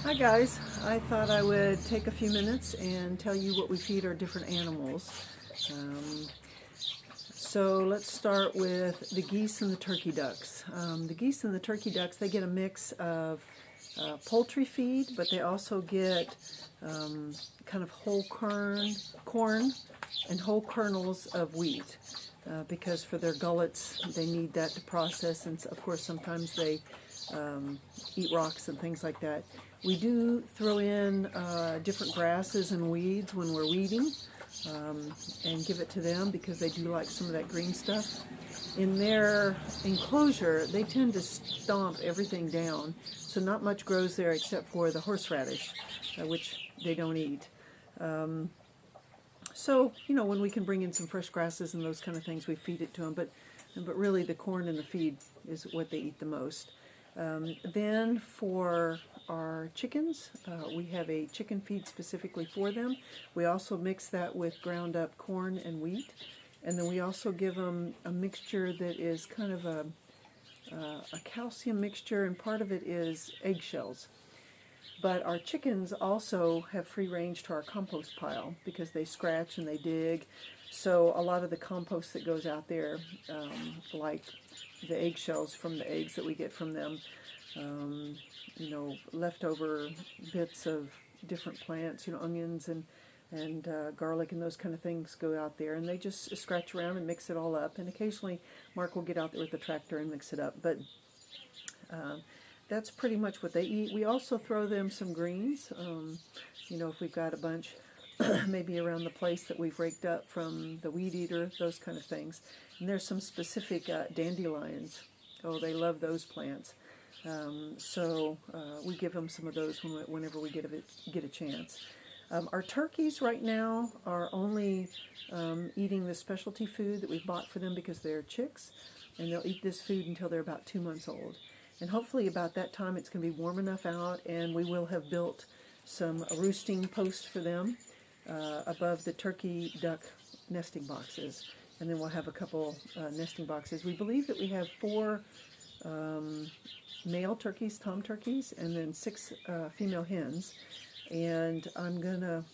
Hi guys, I thought I would take a few minutes and tell you what we feed our different animals. Um, so let's start with the geese and the turkey ducks. The geese and the turkey ducks, they get a mix of poultry feed, but they also get kind of whole corn and whole kernels of wheat. Because for their gullets, they need that to process, and of course sometimes they eat rocks and things like that. We do throw in different grasses and weeds when we're weeding, and give it to them because they do like some of that green stuff. In their enclosure, they tend to stomp everything down, so not much grows there except for the horseradish, which they don't eat. So, when we can bring in some fresh grasses and those kind of things, we feed it to them. But really, the corn and the feed is what they eat the most. Then for our chickens, we have a chicken feed specifically for them. We also mix that with ground up corn and wheat. And then we also give them a mixture that is kind of a calcium mixture, and part of it is eggshells. But our chickens also have free range to our compost pile because they scratch and they dig. So a lot of the compost that goes out there, like the eggshells from the eggs that we get from them, leftover bits of different plants, onions and garlic and those kind of things go out there, and they just scratch around and mix it all up. And occasionally Mark will get out there with the tractor and mix it up. But that's pretty much what they eat. We also throw them some greens. If we've got a bunch maybe around the place that we've raked up from the weed eater, those kind of things. And there's some specific dandelions. Oh, they love those plants. So we give them some of those whenever we get a chance. Our turkeys right now are only eating the specialty food that we've bought for them because they're chicks, and they'll eat this food until they're about 2 months old. And hopefully about that time it's going to be warm enough out, and we will have built some roosting posts for them above the turkey duck nesting boxes. And then we'll have a couple nesting boxes. We believe that we have 4 male turkeys, tom turkeys, and then 6 female hens. And I'm going to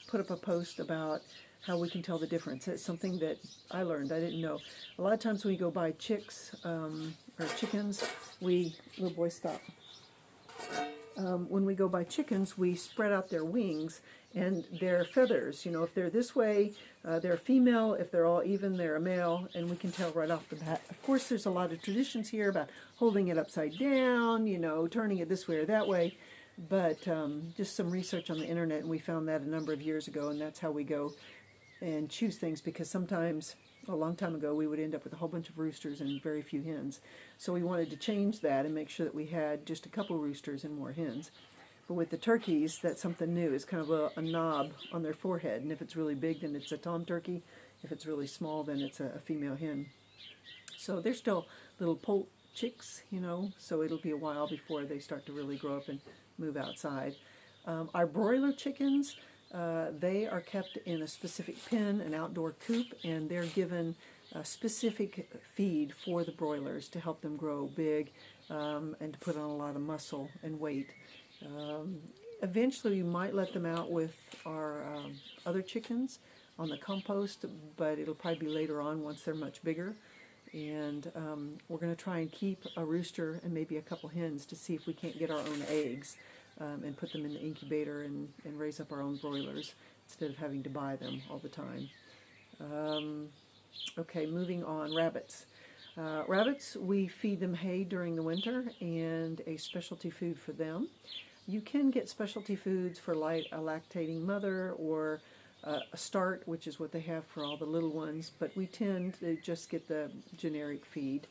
put up a post about how we can tell the difference. It's something that I learned. I didn't know. A lot of times when we go buy chicks or chickens, little boy, stop. When we go buy chickens, we spread out their wings and their feathers. If they're this way, they're a female. If they're all even, they're a male, and we can tell right off the bat. Of course, there's a lot of traditions here about holding it upside down, turning it this way or that way. But just some research on the internet, and we found that a number of years ago, and that's how we go and choose things, because sometimes, a long time ago, we would end up with a whole bunch of roosters and very few hens. So we wanted to change that and make sure that we had just a couple roosters and more hens. But with the turkeys, that's something new. It's kind of a knob on their forehead, and if it's really big, then it's a tom turkey. If it's really small, then it's a female hen. So they're still little poult chicks, so it'll be a while before they start to really grow up and move outside. Our broiler chickens, they are kept in a specific pen, an outdoor coop, and they're given a specific feed for the broilers to help them grow big and to put on a lot of muscle and weight. Eventually, we might let them out with our other chickens on the compost, but it'll probably be later on once they're much bigger. And we're going to try and keep a rooster and maybe a couple hens to see if we can't get our own eggs and put them in the incubator and raise up our own broilers instead of having to buy them all the time. Okay, moving on, rabbits. Rabbits, we feed them hay during the winter and a specialty food for them. You can get specialty foods for a lactating mother or a start, which is what they have for all the little ones, but we tend to just get the generic feed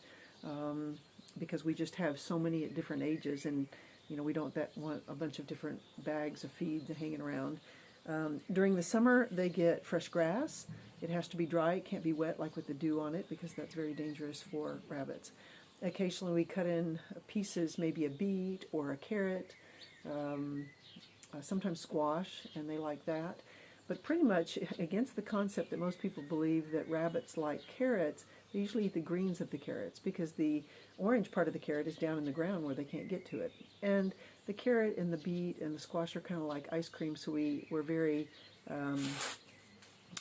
because we just have so many at different ages, and we don't want a bunch of different bags of feed hanging around. During the summer, they get fresh grass. It has to be dry. It can't be wet like with the dew on it because that's very dangerous for rabbits. Occasionally we cut in pieces, maybe a beet or a carrot, sometimes squash, and they like that. But pretty much against the concept that most people believe that rabbits like carrots, They usually eat the greens of the carrots because the orange part of the carrot is down in the ground where they can't get to it. And the carrot and the beet and the squash are kind of like ice cream, so we're very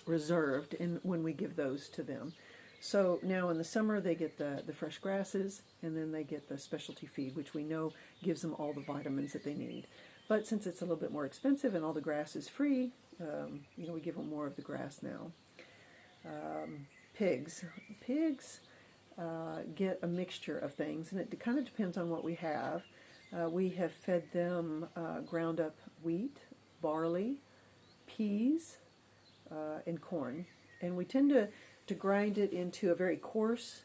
reserved when we give those to them. So now in the summer they get the fresh grasses, and then they get the specialty feed, which we know gives them all the vitamins that they need. But since it's a little bit more expensive and all the grass is free, we give them more of the grass now. Pigs get a mixture of things, and it kind of depends on what we have. We have fed them ground up wheat, barley, peas, and corn, and we tend to grind it into a very coarse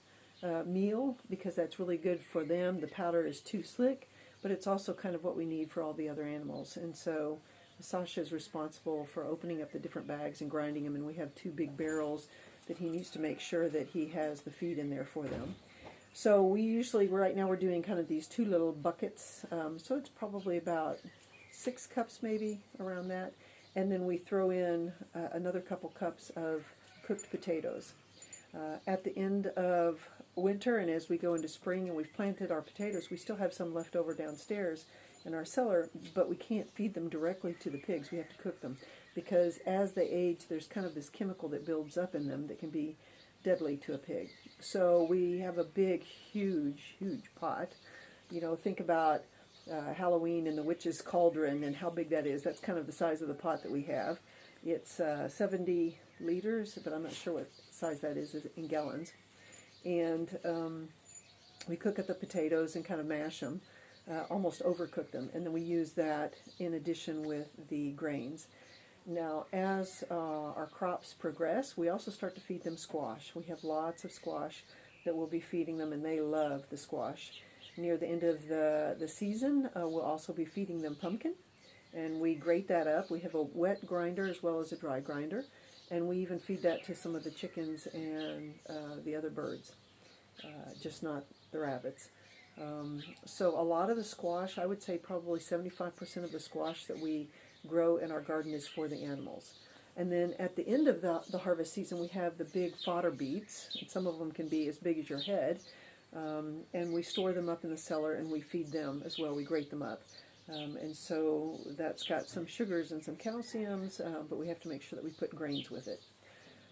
meal because that's really good for them. The powder is too slick, but it's also kind of what we need for all the other animals. And so Sasha is responsible for opening up the different bags and grinding them, and we have 2 big barrels that he needs to make sure that he has the feed in there for them. So we usually, right now we're doing kind of these 2 little buckets, so it's probably about 6 cups maybe, around that. And then we throw in another couple cups of cooked potatoes. At the end of winter and as we go into spring and we've planted our potatoes, we still have some left over downstairs in our cellar, but we can't feed them directly to the pigs. We have to cook them because as they age, there's kind of this chemical that builds up in them that can be deadly to a pig. So we have a big, huge pot. Think about Halloween and the witch's cauldron and how big that is. That's kind of the size of the pot that we have. It's 70 liters, but I'm not sure what size that is in gallons. And we cook up the potatoes and kind of mash them, almost overcook them, and then we use that in addition with the grains. Now, as our crops progress, we also start to feed them squash. We have lots of squash that we'll be feeding them, and they love the squash. Near the end of the season, we'll also be feeding them pumpkin, and we grate that up. We have a wet grinder as well as a dry grinder, and we even feed that to some of the chickens and the other birds, just not the rabbits. So a lot of the squash, I would say probably 75% of the squash that we grow in our garden is for the animals. And then at the end of the harvest season, we have the big fodder beets. And some of them can be as big as your head. And we store them up in the cellar and we feed them as well. We grate them up. And so that's got some sugars and some calciums, but we have to make sure that we put grains with it.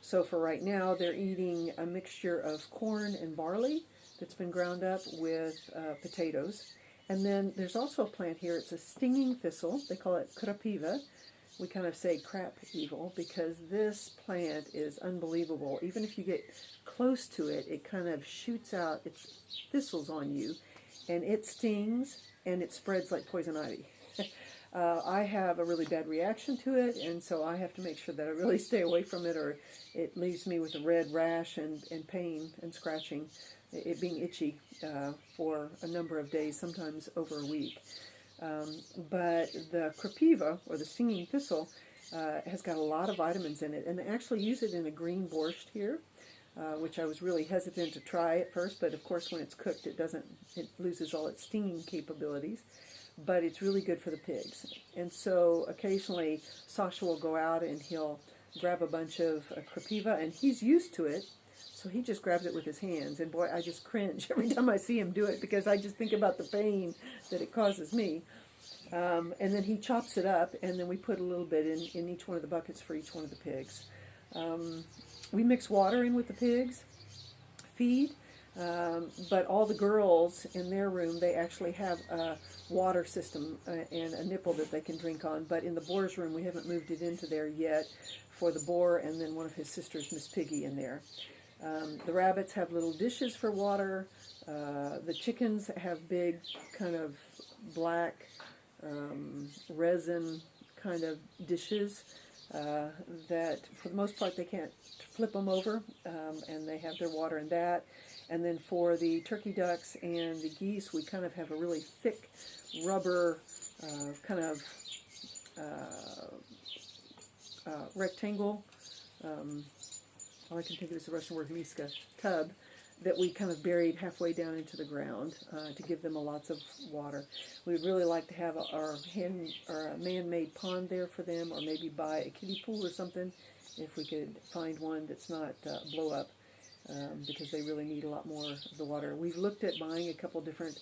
So for right now, they're eating a mixture of corn and barley that's been ground up with potatoes. And then there's also a plant here. It's a stinging thistle. They call it crapiva. We kind of say crap evil because this plant is unbelievable. Even if you get close to it, it kind of shoots out its thistles on you, and it stings, and it spreads like poison ivy. I have a really bad reaction to it, and so I have to make sure that I really stay away from it, or it leaves me with a red rash and pain and scratching, it being itchy for a number of days, sometimes over a week. But the crapiva, or the stinging thistle, has got a lot of vitamins in it, and they actually use it in a green borscht here, which I was really hesitant to try at first, but of course when it's cooked it loses all its stinging capabilities. But it's really good for the pigs. And so occasionally Sasha will go out and he'll grab a bunch of crapiva, and he's used to it, so he just grabs it with his hands. And boy, I just cringe every time I see him do it because I just think about the pain that it causes me. And then he chops it up, and then we put a little bit in each one of the buckets for each one of the pigs. We mix water in with the pigs, feed, but all the girls in their room, they actually have a water system and a nipple that they can drink on. But in the boar's room, we haven't moved it into there yet for the boar and then one of his sisters, Miss Piggy, in there. The rabbits have little dishes for water. The chickens have big kind of black resin kind of dishes that for the most part they can't flip them over, and they have their water in that. And then for the turkey ducks and the geese, we kind of have a really thick rubber kind of rectangle, all I can think of is the Russian word miska, tub, that we kind of buried halfway down into the ground to give them lots of water. We'd really like to have our man-made pond there for them, or maybe buy a kiddie pool or something if we could find one that's not blow up. because they really need a lot more of the water. We've looked at buying a couple different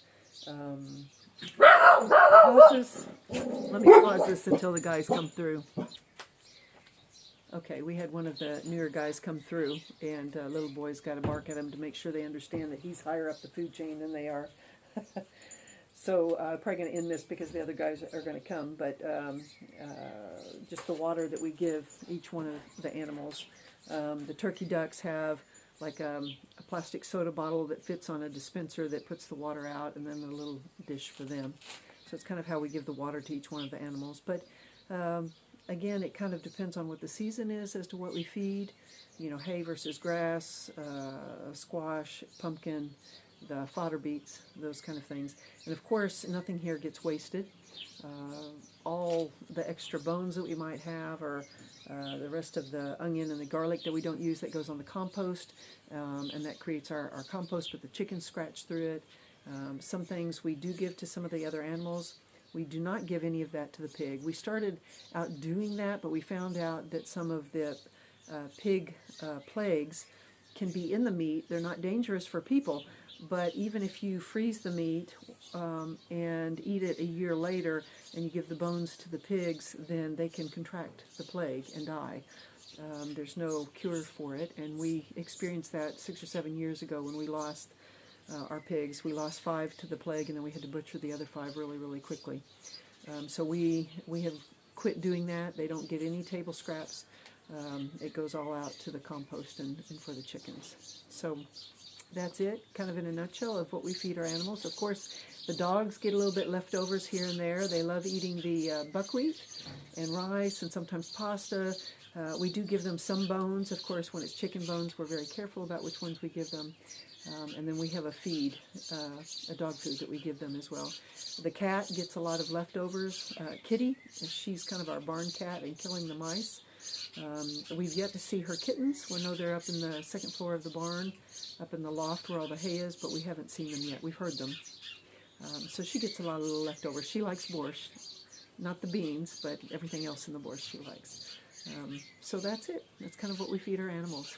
houses. Let me pause this until the guys come through. Okay, we had one of the newer guys come through, and little boy's got to bark at him to make sure they understand that he's higher up the food chain than they are. So I'm probably going to end this because the other guys are going to come, but just the water that we give each one of the animals. The turkey ducks have like a plastic soda bottle that fits on a dispenser that puts the water out, and then a little dish for them. So it's kind of how we give the water to each one of the animals. But again, it kind of depends on what the season is as to what we feed. You know, hay versus grass, squash, pumpkin, the fodder beets, those kind of things. And of course, nothing here gets wasted. All the extra bones that we might have, or the rest of the onion and the garlic that we don't use, that goes on the compost, and that creates our compost, but the chickens scratch through it. Some things we do give to some of the other animals. We do not give any of that to the pig. We started out doing that, but we found out that some of the pig plagues can be in the meat. They're not dangerous for people, but even if you freeze the meat and eat it a year later and you give the bones to the pigs, then they can contract the plague and die. There's no cure for it, and we experienced that 6 or 7 years ago when we lost our pigs. We lost 5 to the plague, and then we had to butcher the other 5 really, really quickly. So we have quit doing that. They don't get any table scraps. It goes all out to the compost and for the chickens. So that's it, kind of in a nutshell, of what we feed our animals. Of course, the dogs get a little bit leftovers here and there. They love eating the buckwheat and rice and sometimes pasta. We do give them some bones. Of course, when it's chicken bones, we're very careful about which ones we give them. And then we have a feed, a dog food that we give them as well. The cat gets a lot of leftovers. Kitty, she's kind of our barn cat and killing the mice. We've yet to see her kittens. We know they're up in the second floor of the barn, up in the loft where all the hay is, but we haven't seen them yet. We've heard them. So she gets a lot of little leftovers. She likes borscht, not the beans, but everything else in the borscht she likes. So that's it. That's kind of what we feed our animals.